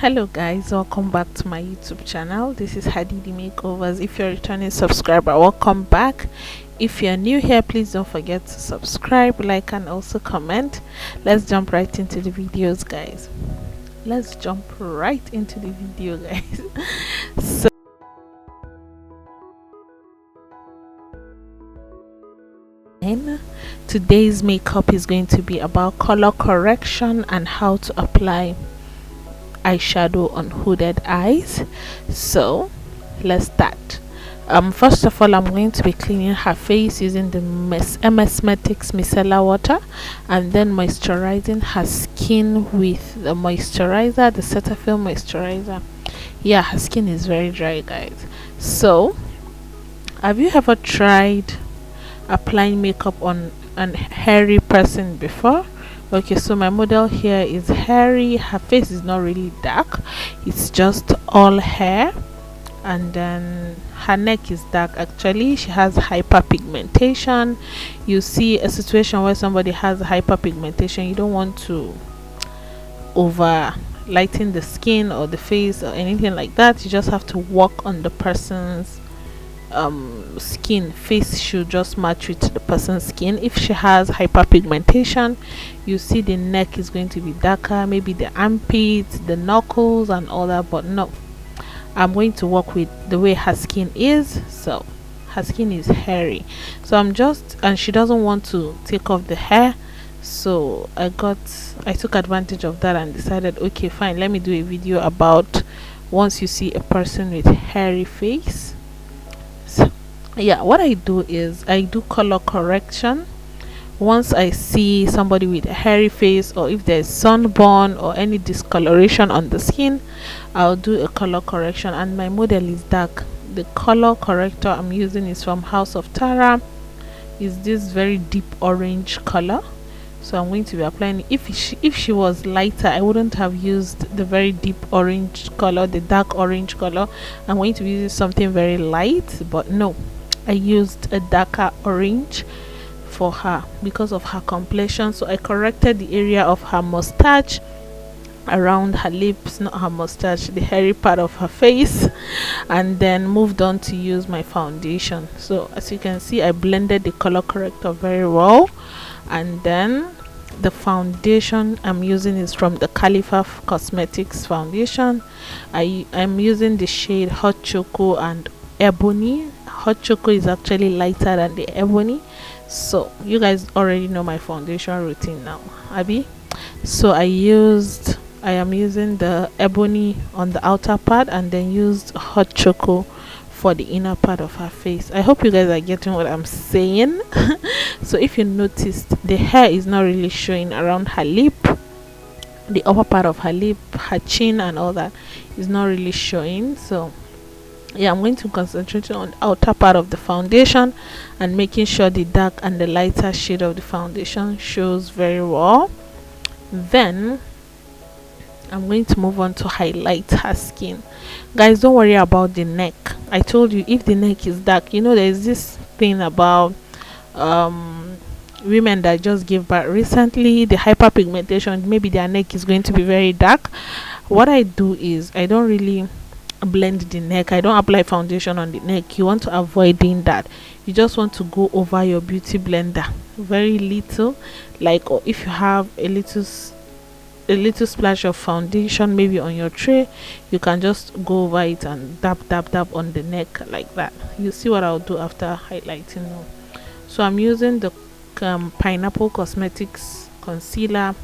Hello guys, welcome back to my YouTube channel. This is Hadidi Makeovers. If you're a returning subscriber, welcome back. If you're new here, please don't forget to subscribe, like, and also comment. Let's jump right into the videos, guys. Let's jump right into the video, guys. So today's makeup is going to be about color correction and how to apply eyeshadow on hooded eyes. So let's start. First of all, I'm going to be cleaning her face using the MS Metics micellar water, and then moisturizing her skin with the moisturizer, the cetaphil moisturizer. Yeah, her skin is very dry, guys. So have you ever tried applying makeup on an hairy person before? Okay, so my model here is hairy. Her face is not really dark, it's just all hair, and then her neck is dark. Actually, she has hyperpigmentation. You see a situation where somebody has hyperpigmentation, you don't want to over lighten the skin or the face or anything like that. You just have to work on the person's skin. Face should just match with the person's skin. If she has hyperpigmentation, you see the neck is going to be darker, maybe the armpits, the knuckles, and all that. But no, I'm going to work with the way her skin is. So her skin is hairy, so and she doesn't want to take off the hair. So I took advantage of that and decided, okay, fine, let me do a video about once you see a person with hairy face. So yeah, what I do is I do color correction. Once I see somebody with a hairy face, or if there's sunburn or any discoloration on the skin, I'll do a color correction. And my model is dark. The color corrector I'm using is from House of Tara. Is this very deep orange color. So I'm going to be applying it. If she was lighter, I wouldn't have used the very deep orange color, the dark orange color. I'm going to be using something very light, but no, I used a darker orange for her because of her complexion. So I corrected the area of her mustache, around her lips, not her mustache, the hairy part of her face, and then moved on to use my foundation. So as you can see, I blended the color corrector very well, and then the foundation I'm using is from the Kalifa Cosmetics foundation. I'm using the shade Hot Choco and Ebony. Hot Choco is actually lighter than the Ebony. So you guys already know my foundation routine now, Abby. So I am using the Ebony on the outer part, and then used Hot Choco for the inner part of her face. I hope you guys are getting what I'm saying. So if you noticed, the hair is not really showing around her lip, the upper part of her lip, her chin, and all that is not really showing. So yeah, I'm going to concentrate on the outer part of the foundation and making sure the dark and the lighter shade of the foundation shows very well. Then I'm going to move on to highlight her skin. Guys, don't worry about the neck. I told you, if the neck is dark, you know, there's this thing about women that just gave birth recently, the hyperpigmentation, maybe their neck is going to be very dark. What I do is I don't really blend the neck. I don't apply foundation on the neck. You want to avoid doing that. You just want to go over your beauty blender very little, like, or if you have a little splash of foundation maybe on your tray, you can just go over it and dab on the neck like that. You see what I'll do after highlighting now. So I'm using the Pineapple Cosmetics concealer.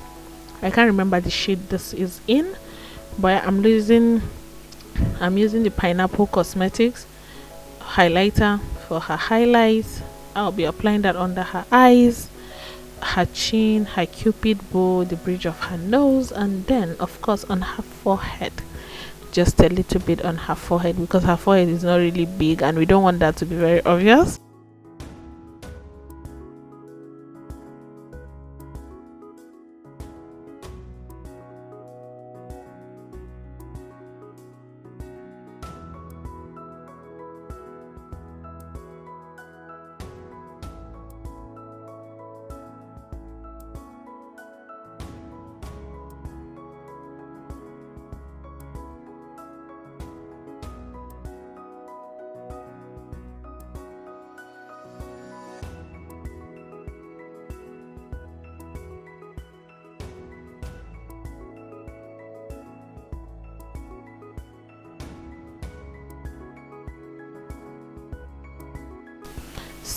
I can't remember the shade this is in, but I'm using the Pineapple Cosmetics highlighter for her highlights. I'll be applying that under her eyes, her chin, her cupid bow, the bridge of her nose, and then of course on her forehead. Just a little bit on her forehead, because her forehead is not really big and we don't want that to be very obvious.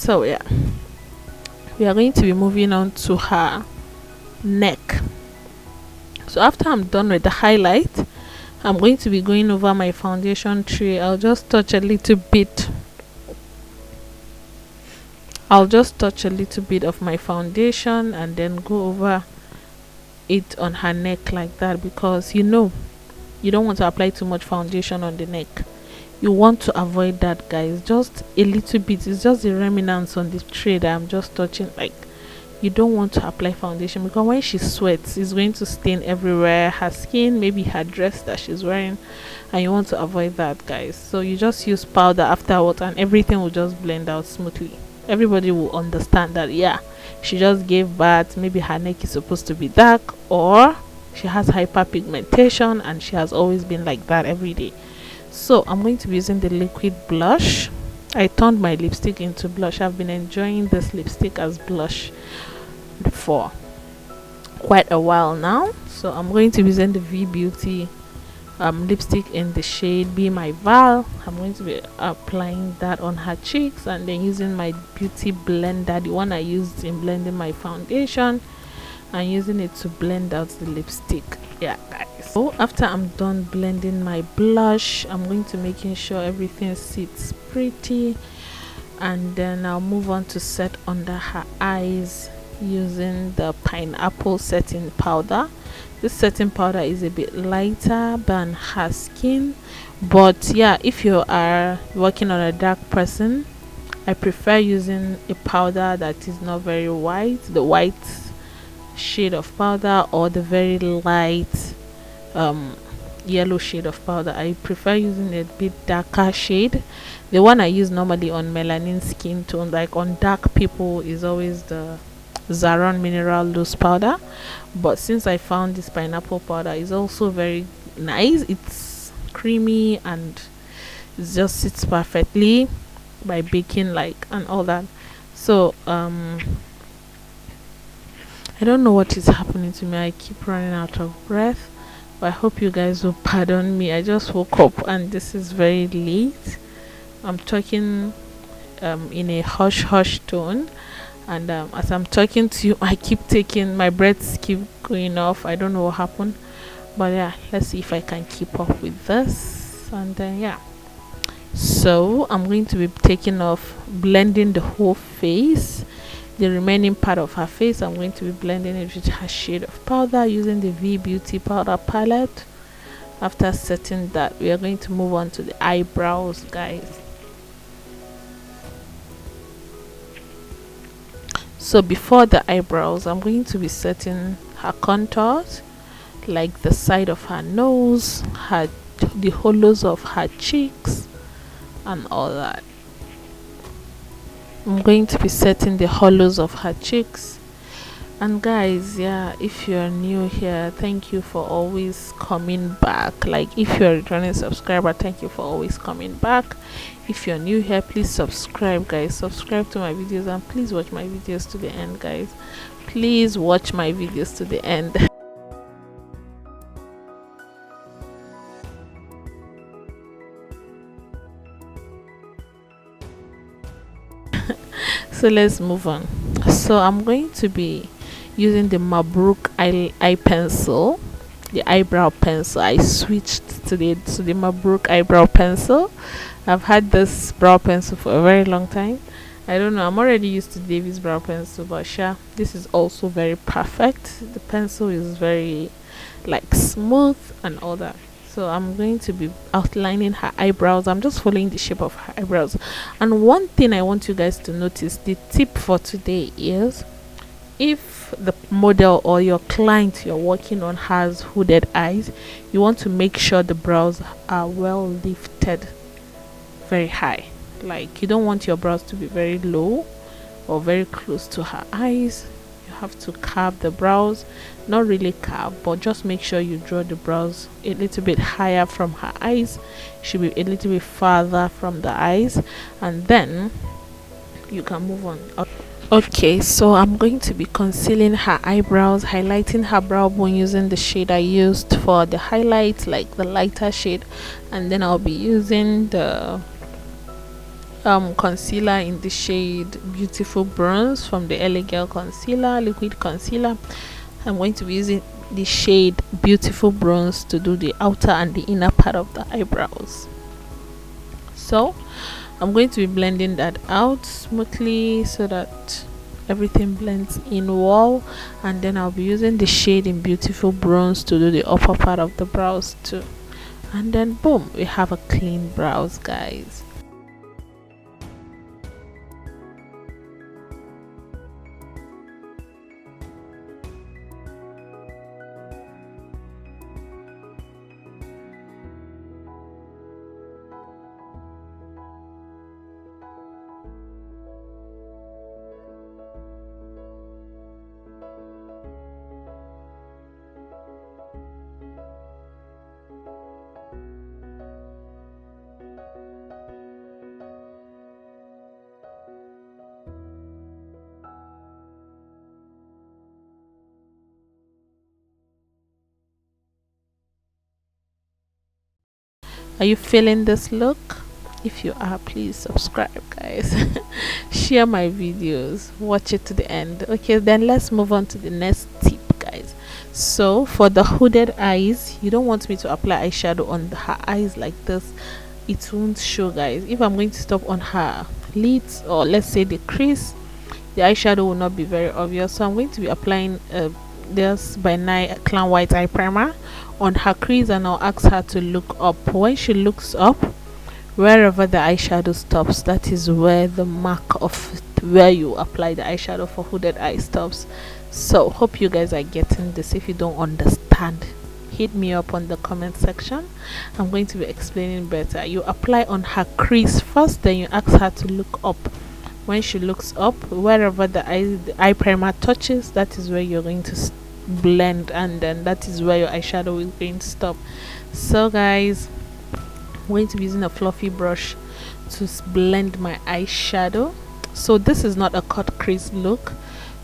So yeah, we are going to be moving on to her neck. So after I'm done with the highlight, I'm going to be going over my foundation tray. I'll just touch a little bit of my foundation and then go over it on her neck like that, because you don't want to apply too much foundation on the neck. You want to avoid that, guys. Just a little bit. It's just the remnants on the tray that I'm just touching. Like, you don't want to apply foundation, because when she sweats, it's going to stain everywhere, her skin, maybe her dress that she's wearing, and you want to avoid that, guys. So you just use powder afterwards and everything will just blend out smoothly. Everybody will understand that, yeah, she just gave birth, maybe her neck is supposed to be dark, or she has hyperpigmentation and she has always been like that every day. So I'm going to be using the liquid blush. I turned my lipstick into blush. I've been enjoying this lipstick as blush for quite a while now. So I'm going to be using the V Beauty lipstick in the shade Be My Val. I'm going to be applying that on her cheeks and then using my beauty blender, the one I used in blending my foundation, and using it to blend out the lipstick. Yeah, guys. So after I'm done blending my blush, I'm going to making sure everything sits pretty, and then I'll move on to set under her eyes using the pineapple setting powder. This setting powder is a bit lighter than her skin, but yeah, if you are working on a dark person, I prefer using a powder that is not very white, the white shade of powder, or the very light yellow shade of powder. I prefer using a bit darker shade. The one I use normally on melanin skin tone, like on dark people, is always the Zaron mineral loose powder, but since I found this pineapple powder is also very nice, it's creamy and it just sits perfectly by baking, like, and all that. So I don't know what is happening to me. I keep running out of breath, but I hope you guys will pardon me. I just woke up and this is very late. I'm talking in a hush hush tone, and as I'm talking to you, I keep taking my breaths, keep going off. I don't know what happened, but yeah, let's see if I can keep up with this. And then yeah, so I'm going to be taking off, blending the whole face, the remaining part of her face. I'm going to be blending it with her shade of powder using the V Beauty powder palette. After setting that, we are going to move on to the eyebrows, guys. So before the eyebrows, I'm going to be setting her contours, like the side of her nose, the hollows of her cheeks, and all that. I'm going to be setting the hollows of her cheeks. And guys, yeah, if you're new here, thank you for always coming back. Like, if you're a returning subscriber, thank you for always coming back. If you're new here, please subscribe, guys. Subscribe to my videos, and please watch my videos to the end, guys. Please watch my videos to the end. So let's move on. So I'm going to be using the Mabruk eye pencil, the eyebrow pencil. I switched to the Mabruk eyebrow pencil. I've had this brow pencil for a very long time. I don't know, I'm already used to David's brow pencil, but sure, this is also very perfect. The pencil is very like smooth and all that. So I'm going to be outlining her eyebrows. I'm just following the shape of her eyebrows. And one thing I want you guys to notice, the tip for today is, if the model or your client you're working on has hooded eyes, you want to make sure the brows are well lifted very high. Like, you don't want your brows to be very low or very close to her eyes. You have to carve the brows, not really carve, but just make sure you draw the brows a little bit higher from her eyes. Should be a little bit farther from the eyes, and then you can move on. Okay, so I'm going to be concealing her eyebrows, highlighting her brow bone using the shade I used for the highlight, like the lighter shade, and then I'll be using the concealer in the shade Beautiful Bronze from the LA Girl Concealer, liquid concealer. I'm going to be using the shade Beautiful Bronze to do the outer and the inner part of the eyebrows. So I'm going to be blending that out smoothly so that everything blends in well, and then I'll be using the shade in Beautiful Bronze to do the upper part of the brows too, and then boom, we have a clean brows, guys. Are you feeling this look? If you are, please subscribe, guys. Share my videos, watch it to the end. Okay, then let's move on to the next tip, guys. So for the hooded eyes, you don't want me to apply eyeshadow on her eyes like this. It won't show, guys. If I'm going to stop on her lids, or let's say the crease, the eyeshadow will not be very obvious. So I'm going to be applying this by night Clown White eye primer on her crease, and I'll ask her to look up. When she looks up, wherever the eyeshadow stops, that is where the mark of where you apply the eyeshadow for hooded eye stops. So hope you guys are getting this. If you don't understand, hit me up on the comment section. I'm going to be explaining better. You apply on her crease first, then you ask her to look up. When she looks up, wherever the eye primer touches, that is where you're going to blend, and then that is where your eyeshadow is going to stop. So guys, I'm going to be using a fluffy brush to blend my eyeshadow. So this is not a cut crease look.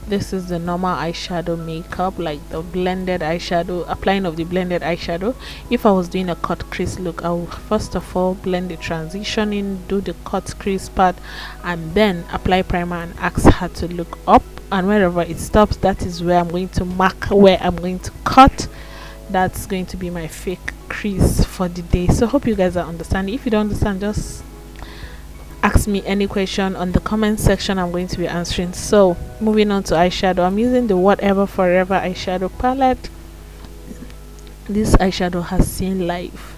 This is the normal eyeshadow makeup, like the blended eyeshadow, applying of the blended eyeshadow. If I was doing a cut crease look, I will first of all blend the transition in, do the cut crease part, and then apply primer and ask her to look up. And wherever it stops, that is where I'm going to mark where I'm going to cut. That's going to be my fake crease for the day. So hope you guys are understanding. If you don't understand, just ask me any question on the comment section. I'm going to be answering. So moving on to eyeshadow, I'm using the Whatever Forever eyeshadow palette. This eyeshadow has seen life.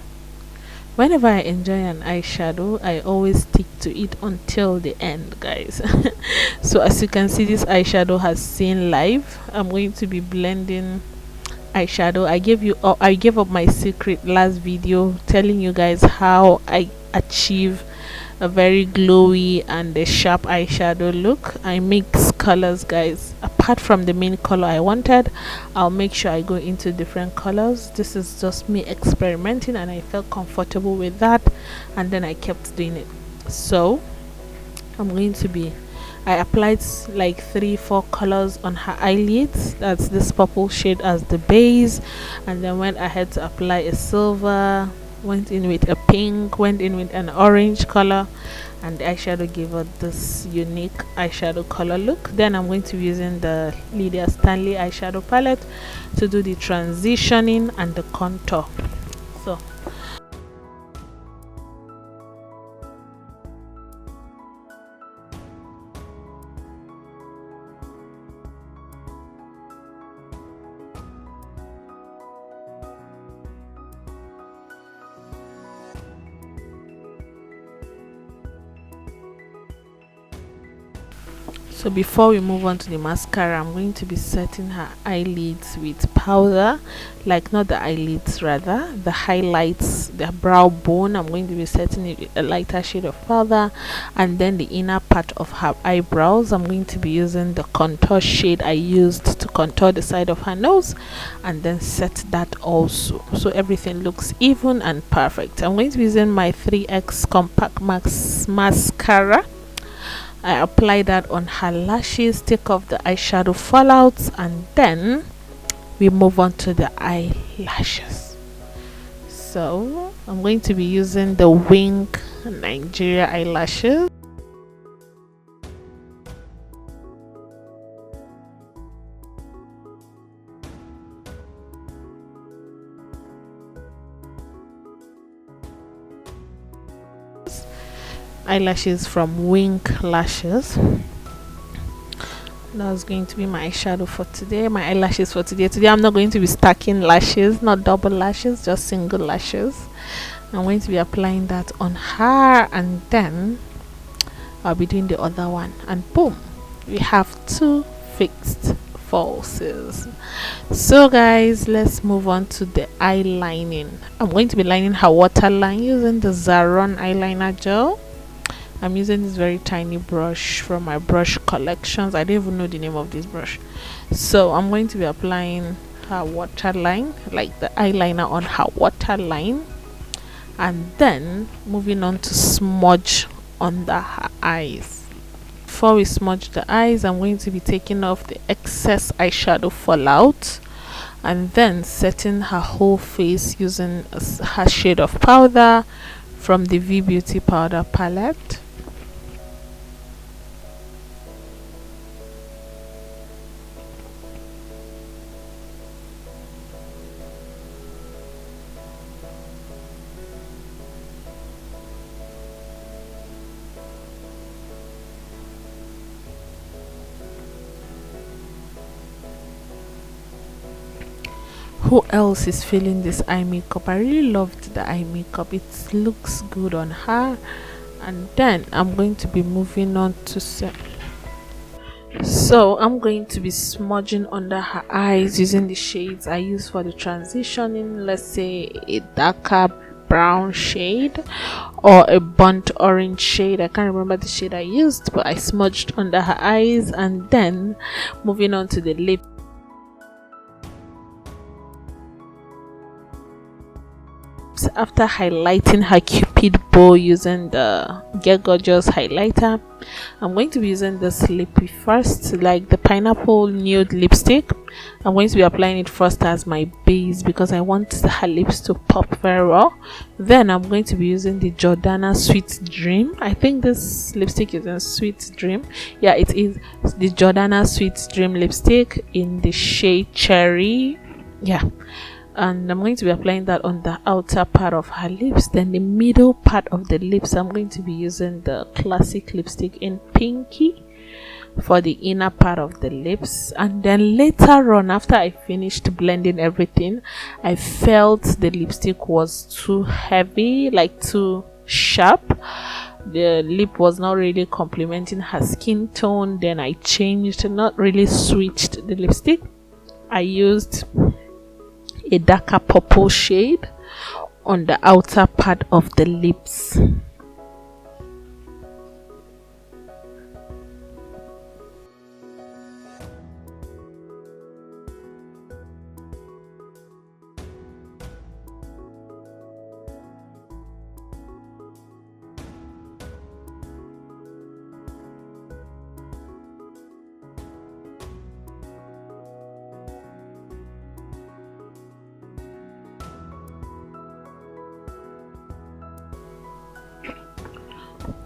Whenever I enjoy an eyeshadow, I always stick to it until the end, guys. So as you can see, this eyeshadow has seen life. I'm going to be blending eyeshadow. I gave up my secret last video, telling you guys how I achieve a very glowy and a sharp eyeshadow look. I mix colors, guys. Apart from the main color I wanted, I'll make sure I go into different colors. This is just me experimenting, and I felt comfortable with that, and then I kept doing it. So I applied like 3-4 colors on her eyelids. That's this purple shade as the base, and then went ahead to apply a silver, went in with a pink, went in with an orange color, and the eyeshadow gave her this unique eyeshadow color look. Then I'm going to be using the Lydia Stanley eyeshadow palette to do the transitioning and the contour. So So before we move on to the mascara, I'm going to be setting her eyelids with powder, like not the eyelids, rather the highlights, the brow bone. I'm going to be setting it with a lighter shade of powder, and then the inner part of her eyebrows, I'm going to be using the contour shade I used to contour the side of her nose, and then set that also, so everything looks even and perfect. I'm going to be using my 3X Compact Max mascara. I apply that on her lashes, take off the eyeshadow fallouts, and then we move on to the eyelashes. So I'm going to be using the Wynk Nigeria eyelashes. eyelashes from Wynk lashes. That's going to be my eyeshadow for today, my eyelashes for today. Today I'm not going to be stacking lashes, not double lashes, just single lashes. I'm going to be applying that on her, and then I'll be doing the other one, and boom, we have 2 fixed falsies. So guys, let's move on to the eye lining. I'm going to be lining her waterline using the Zaron eyeliner gel. I'm using this very tiny brush from my brush collections. I don't even know the name of this brush. So I'm going to be applying her waterline, like the eyeliner on her waterline, and then moving on to smudge under her eyes. Before we smudge the eyes, I'm going to be taking off the excess eyeshadow fallout and then setting her whole face using her shade of powder from the V Beauty powder palette. Who else is feeling this eye makeup? I really loved the eye makeup. It looks good on her. And then I'm going to be moving on to so I'm going to be smudging under her eyes using the shades I use for the transitioning. Let's say a darker brown shade or a burnt orange shade. I can't remember the shade I used, but I smudged under her eyes. And then moving on to the lip. After highlighting her cupid bow using the Get Gorgeous highlighter, I'm going to be using this lippy first, like the pineapple nude lipstick. I'm going to be applying it first as my base because I want her lips to pop very well. Then I'm going to be using the Jordana Sweet Dream. I think this lipstick is in Sweet Dream. Yeah, it is the Jordana Sweet Dream lipstick in the shade Cherry. Yeah, and I'm going to be applying that on the outer part of her lips. Then the middle part of the lips, I'm going to be using the classic lipstick in Pinky for the inner part of the lips. And then later on, after I finished blending everything, I felt the lipstick was too heavy, like too sharp. The lip was not really complementing her skin tone. Then I changed, not really switched the lipstick. I used a darker purple shade on the outer part of the lips.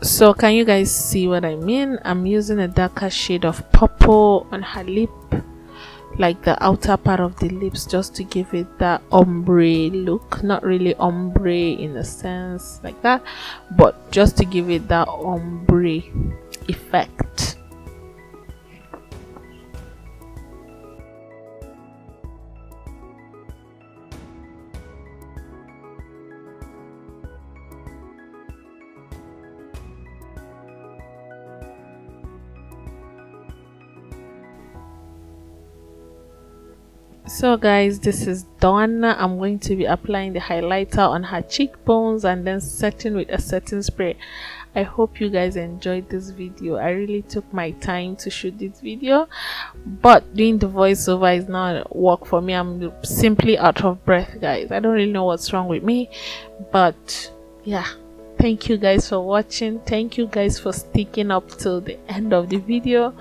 So can you guys see what I mean? I'm using a darker shade of purple on her lip, like the outer part of the lips, just to give it that ombre look. Not really ombre in a sense like that, but just to give it that ombre effect. So guys, this is done. I'm going to be applying the highlighter on her cheekbones and then setting with a setting spray. I hope you guys enjoyed this video. I really took my time to shoot this video, but doing the voiceover is not work for me. I'm simply out of breath, guys. I don't really know what's wrong with me, but yeah, thank you guys for watching. Thank you guys for sticking up till the end of the video.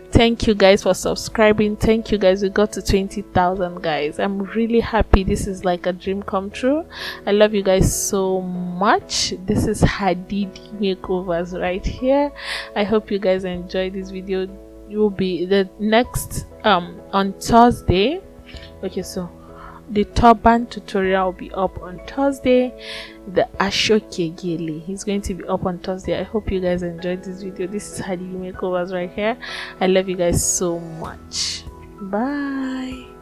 Thank you guys for subscribing. Thank you guys. We got to 20,000 guys. I'm really happy. This is like a dream come true. I love you guys so much. This is Hadid makeovers right here. I hope you guys enjoyed this video. You will be the next on Thursday. Okay, so The turban tutorial will be up on Thursday. The ashoke gele is going to be up on Thursday. I hope you guys enjoyed this video. This is Hadi makeovers right here. I love you guys so much. Bye.